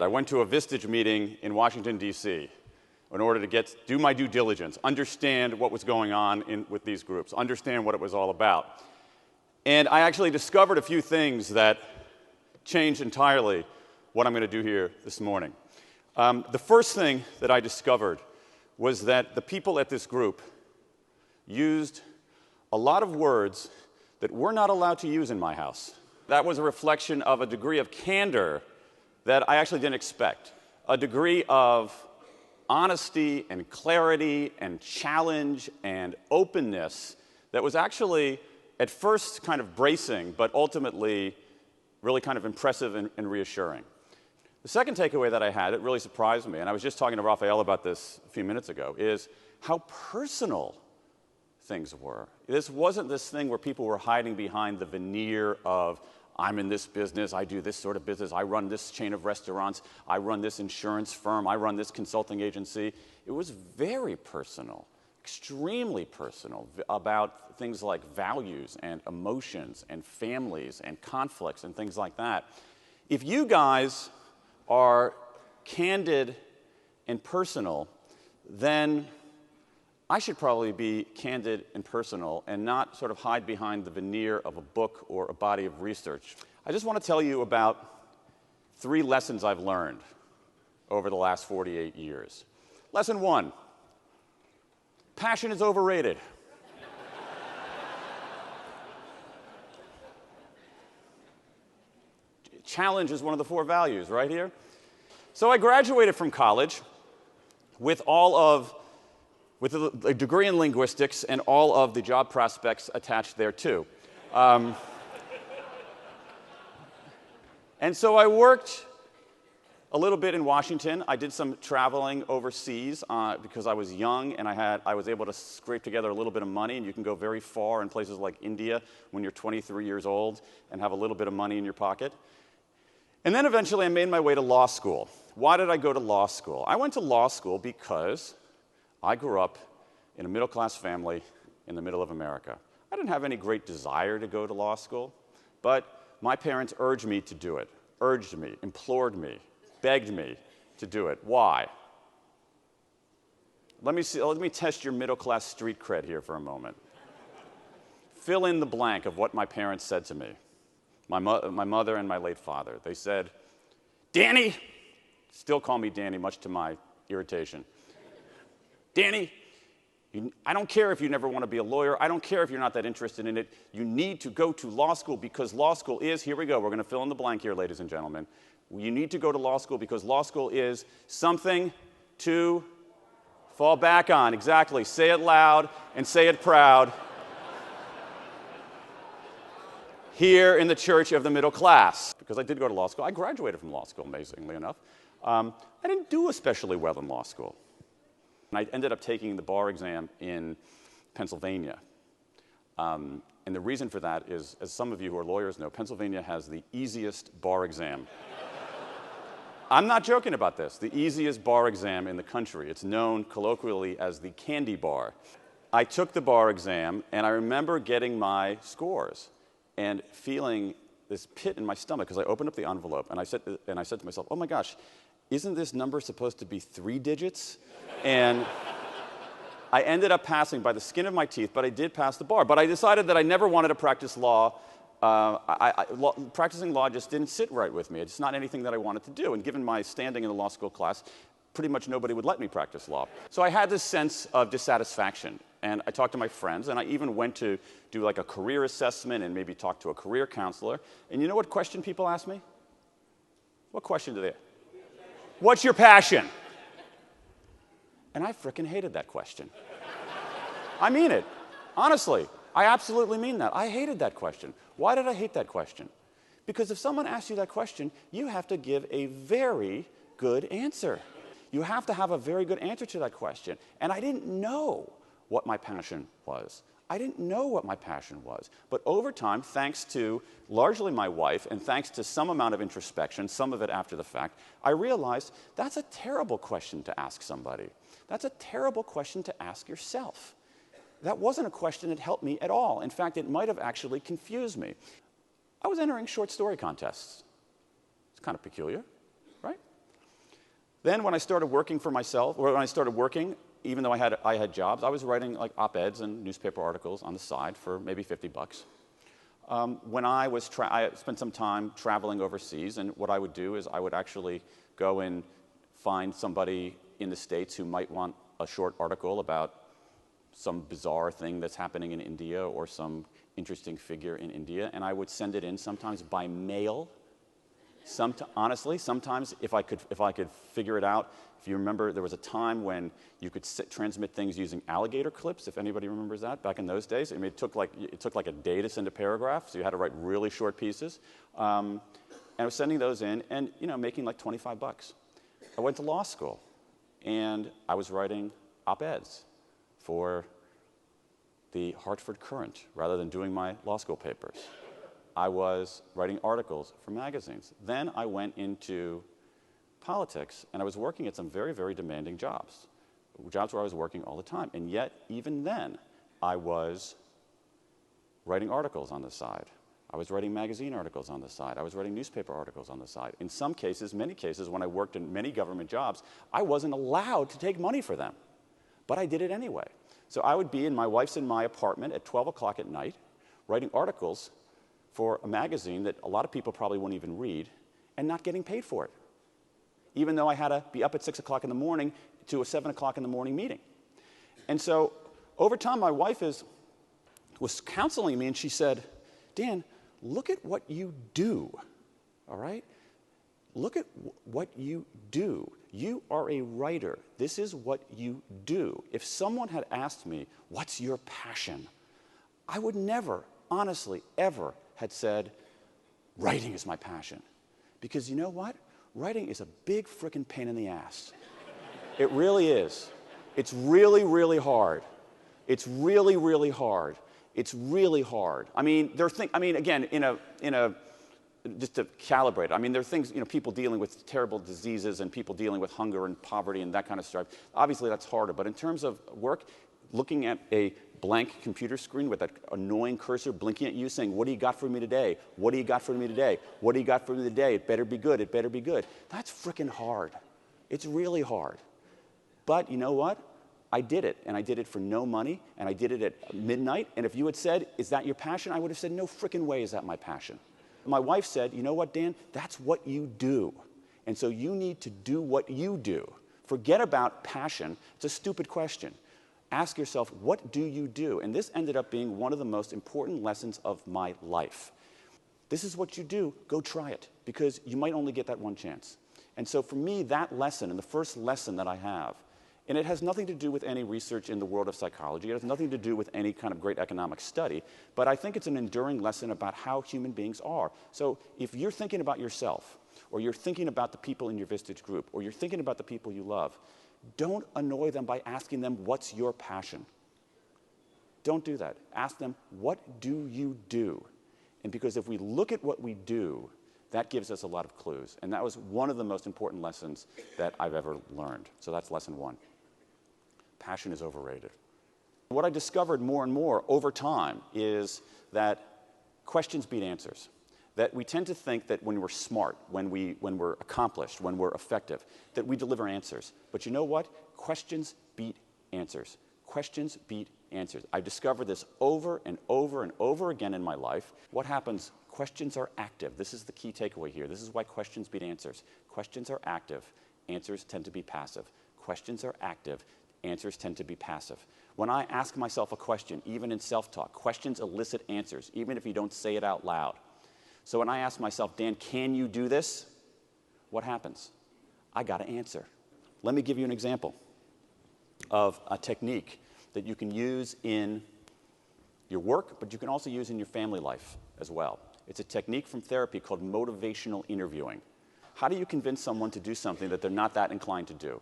I went to a Vistage meeting in Washington, D.C. in order to do my due diligence, understand what was going on with these groups, understand what it was all about. And I actually discovered a few things that changed entirely what I'm going to do here this morning. The first thing that I discovered was that the people at this group used a lot of words that we're not allowed to use in my house. That was a reflection of a degree of candor that I actually didn't expect, a degree of honesty and clarity and challenge and openness that was actually at first kind of bracing, but ultimately really kind of impressive and reassuring. The second takeaway that I had, it really surprised me, and I was just talking to Raphael about this a few minutes ago, is how personal things were. This wasn't this thing where people were hiding behind the veneer of, I'm in this business, I do this sort of business, I run this chain of restaurants, I run this insurance firm, I run this consulting agency. It was very personal, extremely personal, about things like values and emotions and families and conflicts and things like that. If you guys are candid and personal, then I should probably be candid and personal and not sort of hide behind the veneer of a book or a body of research. I just want to tell you about 3 lessons I've learned over the last 48 years. Lesson 1, passion is overrated. Challenge is one of the 4 values right here. So I graduated from college with a degree in linguistics and all of the job prospects attached thereto. And so I worked a little bit in Washington. I did some traveling overseas because I was young and I was able to scrape together a little bit of money, and you can go very far in places like India when you're 23 years old and have a little bit of money in your pocket. And then eventually I made my way to law school. Why did I go to law school? I went to law school because I grew up in a middle-class family in the middle of America. I didn't have any great desire to go to law school, but my parents urged me to do it, urged me, implored me, begged me to do it. Why? Let me test your middle-class street cred here for a moment. Fill in the blank of what my parents said to me, my mother and my late father. They said, Danny, still call me Danny, much to my irritation. Danny, I don't care if you never want to be a lawyer. I don't care if you're not that interested in it. You need to go to law school because law school is, here we go, we're going to fill in the blank here, ladies and gentlemen. You need to go to law school because law school is something to fall back on. Exactly. Say it loud and say it proud. Here in the church of the middle class. Because I did go to law school. I graduated from law school, amazingly enough. I didn't do especially well in law school. And I ended up taking the bar exam in Pennsylvania. And the reason for that is, as some of you who are lawyers know, Pennsylvania has the easiest bar exam. I'm not joking about this. The easiest bar exam in the country. It's known colloquially as the candy bar. I took the bar exam, and I remember getting my scores and feeling this pit in my stomach because I opened up the envelope, and I said to myself, oh my gosh, isn't this number supposed to be 3 digits? And I ended up passing by the skin of my teeth, but I did pass the bar. But I decided that I never wanted to practice law. Practicing law just didn't sit right with me. It's not anything that I wanted to do. And given my standing in the law school class, pretty much nobody would let me practice law. So I had this sense of dissatisfaction. And I talked to my friends, and I even went to do like a career assessment and maybe talk to a career counselor. And you know what question people ask me? What question do they ask? What's your passion? And I frickin' hated that question. I mean it. Honestly, I absolutely mean that. I hated that question. Why did I hate that question? Because if someone asks you that question, you have to give a very good answer. You have to have a very good answer to that question. And I didn't know what my passion was. I didn't know what my passion was. But over time, thanks to largely my wife and thanks to some amount of introspection, some of it after the fact, I realized that's a terrible question to ask somebody. That's a terrible question to ask yourself. That wasn't a question that helped me at all. In fact, it might have actually confused me. I was entering short story contests. It's kind of peculiar, right? Then when I started working for myself, or when I started working, even though I had jobs, I was writing like op-eds and newspaper articles on the side for maybe $50. When I spent some time traveling overseas, and what I would do is I would actually go and find somebody in the States who might want a short article about some bizarre thing that's happening in India or some interesting figure in India, and I would send it in sometimes by mail. Honestly, sometimes if I could figure it out. If you remember, there was a time when you could transmit things using alligator clips, if anybody remembers that, back in those days. I mean, it took like a day to send a paragraph, so you had to write really short pieces. And I was sending those in and, making like $25. I went to law school, and I was writing op-eds for the Hartford Courant rather than doing my law school papers. I was writing articles for magazines. Then I went into politics, and I was working at some very, very demanding jobs where I was working all the time. And yet, even then, I was writing articles on the side. I was writing magazine articles on the side. I was writing newspaper articles on the side. In some cases, many cases, when I worked in many government jobs, I wasn't allowed to take money for them. But I did it anyway. So I would be in my wife's and my apartment at 12 o'clock at night, writing articles for a magazine that a lot of people probably wouldn't even read, and not getting paid for it, even though I had to be up at 6 o'clock in the morning to a 7 o'clock in the morning meeting. And so over time, my wife was counseling me, and she said, Dan, look at what you do, all right? Look at what you do. You are a writer. This is what you do. If someone had asked me, what's your passion? I would never, honestly, ever had said, writing is my passion. Because you know what? Writing is a big frickin' pain in the ass. It really is. It's really, really hard. It's really, really hard. It's really hard. I mean, again, just to calibrate, I mean, there are things, people dealing with terrible diseases and people dealing with hunger and poverty and that kind of stuff. Obviously, that's harder. But in terms of work, looking at a blank computer screen with that annoying cursor blinking at you saying, what do you got for me today? What do you got for me today? What do you got for me today? It better be good. It better be good. That's frickin' hard. It's really hard. But you know what? I did it, and I did it for no money, and I did it at midnight. And if you had said, is that your passion? I would have said, no frickin' way is that my passion. My wife said, you know what, Dan? That's what you do. And so you need to do what you do. Forget about passion. It's a stupid question. Ask yourself, what do you do? And this ended up being one of the most important lessons of my life. This is what you do. Go try it, because you might only get that one chance. And so for me, that lesson, and the first lesson that I have, and it has nothing to do with any research in the world of psychology. It has nothing to do with any kind of great economic study. But I think it's an enduring lesson about how human beings are. So if you're thinking about yourself, or you're thinking about the people in your Vistage group, or you're thinking about the people you love, don't annoy them by asking them, what's your passion? Don't do that. Ask them, what do you do? And because if we look at what we do, that gives us a lot of clues. And that was one of the most important lessons that I've ever learned. So that's lesson one. Passion is overrated. What I discovered more and more over time is that questions beat answers. That we tend to think that when we're smart, when we're accomplished, when we're effective, that we deliver answers. But you know what? Questions beat answers. Questions beat answers. I've discovered this over and over and over again in my life. What happens? Questions are active. This is the key takeaway here. This is why questions beat answers. Questions are active. Answers tend to be passive. Questions are active. Answers tend to be passive. When I ask myself a question, even in self-talk, questions elicit answers, even if you don't say it out loud. So when I ask myself, Dan, can you do this? What happens? I got to answer. Let me give you an example of a technique that you can use in your work, but you can also use in your family life as well. It's a technique from therapy called motivational interviewing. How do you convince someone to do something that they're not that inclined to do?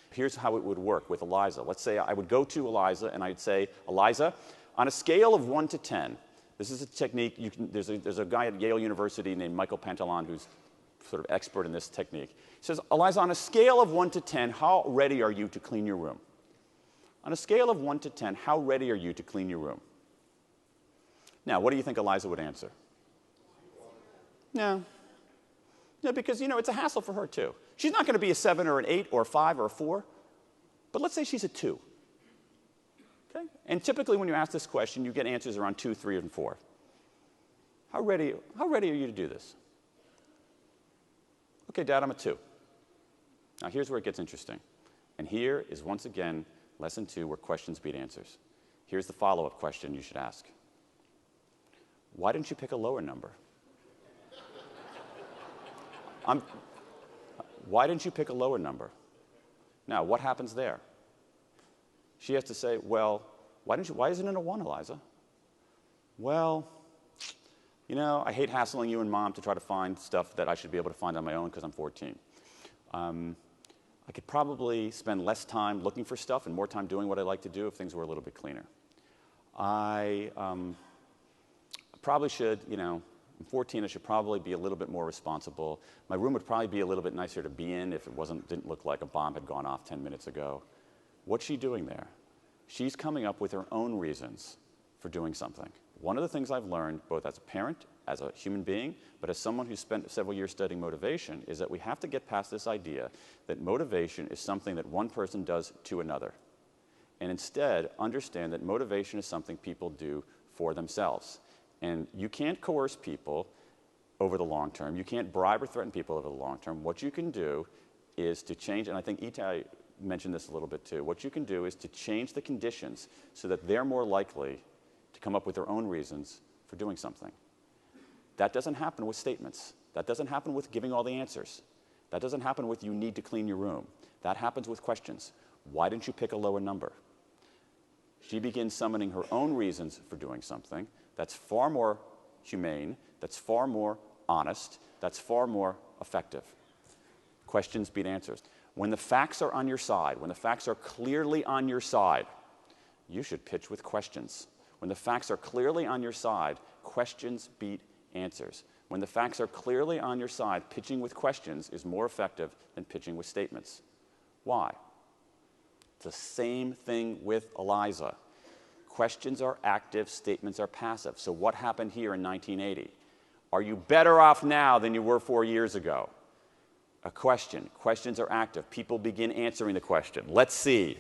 Here's how it would work with Eliza. Let's say I would go to Eliza and I'd say, Eliza, on a scale of 1 to 10, this is a technique, there's a guy at Yale University named Michael Pantalon who's sort of expert in this technique. He says, Eliza, on a scale of 1 to 10, how ready are you to clean your room? On a scale of 1 to 10, how ready are you to clean your room? Now, what do you think Eliza would answer? No. No, because, it's a hassle for her, too. She's not going to be a 7 or an 8 or a 5 or a 4, but let's say she's a 2. Okay? And typically when you ask this question, you get answers around 2, 3, and 4. How ready are you to do this? Okay, Dad, I'm a 2. Now here's where it gets interesting. And here is once again lesson 2 where questions beat answers. Here's the follow-up question you should ask. Why didn't you pick a lower number? Why didn't you pick a lower number? Now, what happens there? She has to say, well, why isn't it a 1, Eliza? Well, you know, I hate hassling you and Mom to try to find stuff that I should be able to find on my own because I'm 14. I could probably spend less time looking for stuff and more time doing what I like to do if things were a little bit cleaner. I probably should, you know, I'm 14, I should probably be a little bit more responsible. My room would probably be a little bit nicer to be in if it didn't look like a bomb had gone off 10 minutes ago. What's she doing there? She's coming up with her own reasons for doing something. One of the things I've learned, both as a parent, as a human being, but as someone who's spent several years studying motivation, is that we have to get past this idea that motivation is something that one person does to another. And instead, understand that motivation is something people do for themselves. And you can't coerce people over the long term. You can't bribe or threaten people over the long term. What you can do is to change, and I think Itai mentioned this a little bit too, what you can do is to change the conditions so that they're more likely to come up with their own reasons for doing something. That doesn't happen with statements. That doesn't happen with giving all the answers. That doesn't happen with you need to clean your room. That happens with questions. Why didn't you pick a lower number? She begins summoning her own reasons for doing something. That's far more humane, that's far more honest, that's far more effective. Questions beat answers. When the facts are on your side, when the facts are clearly on your side, you should pitch with questions. When the facts are clearly on your side, questions beat answers. When the facts are clearly on your side, pitching with questions is more effective than pitching with statements. Why? It's the same thing with Eliza. Questions are active, statements are passive. So what happened here in 1980? Are you better off now than you were 4 years ago? A question. Questions are active. People begin answering the question. Let's see.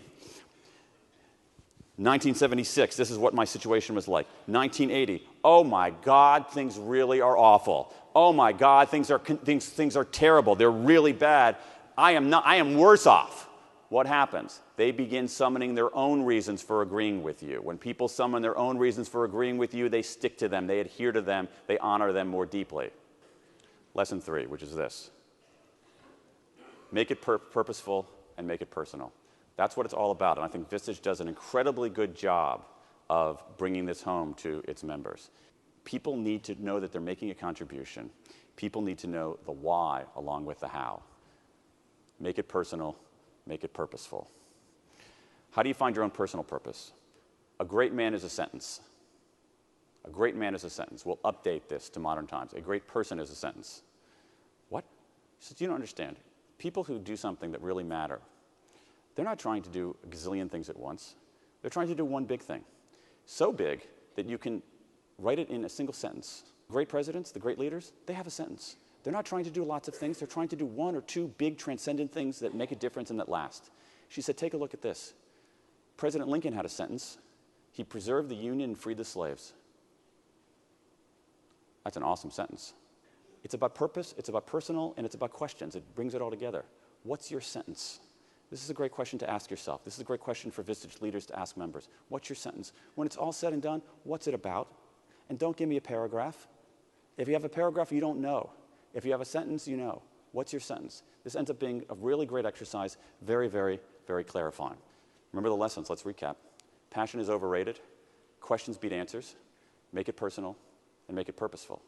1976, this is what my situation was like. 1980, oh my God, things really are awful. Oh my God, things are terrible. They're really bad. I am worse off. What happens? They begin summoning their own reasons for agreeing with you. When people summon their own reasons for agreeing with you, they stick to them, they adhere to them, they honor them more deeply. Lesson 3, which is this. Make it purposeful and make it personal. That's what it's all about, and I think Vistage does an incredibly good job of bringing this home to its members. People need to know that they're making a contribution. People need to know the why along with the how. Make it personal. Make it purposeful. How do you find your own personal purpose? A great man is a sentence. A great man is a sentence. We'll update this to modern times. A great person is a sentence. What? He says, you don't understand. People who do something that really matter, they're not trying to do a gazillion things at once. They're trying to do one big thing. So big that you can write it in a single sentence. Great presidents, the great leaders, they have a sentence. They're not trying to do lots of things. They're trying to do 1 or 2 big transcendent things that make a difference and that last. She said, take a look at this. President Lincoln had a sentence. He preserved the Union and freed the slaves. That's an awesome sentence. It's about purpose, it's about personal, and it's about questions. It brings it all together. What's your sentence? This is a great question to ask yourself. This is a great question for Vistage leaders to ask members. What's your sentence? When it's all said and done, what's it about? And don't give me a paragraph. If you have a paragraph, you don't know. If you have a sentence, you know. What's your sentence? This ends up being a really great exercise, very, very, very clarifying. Remember the lessons. Let's recap. Passion is overrated. Questions beat answers. Make it personal and make it purposeful.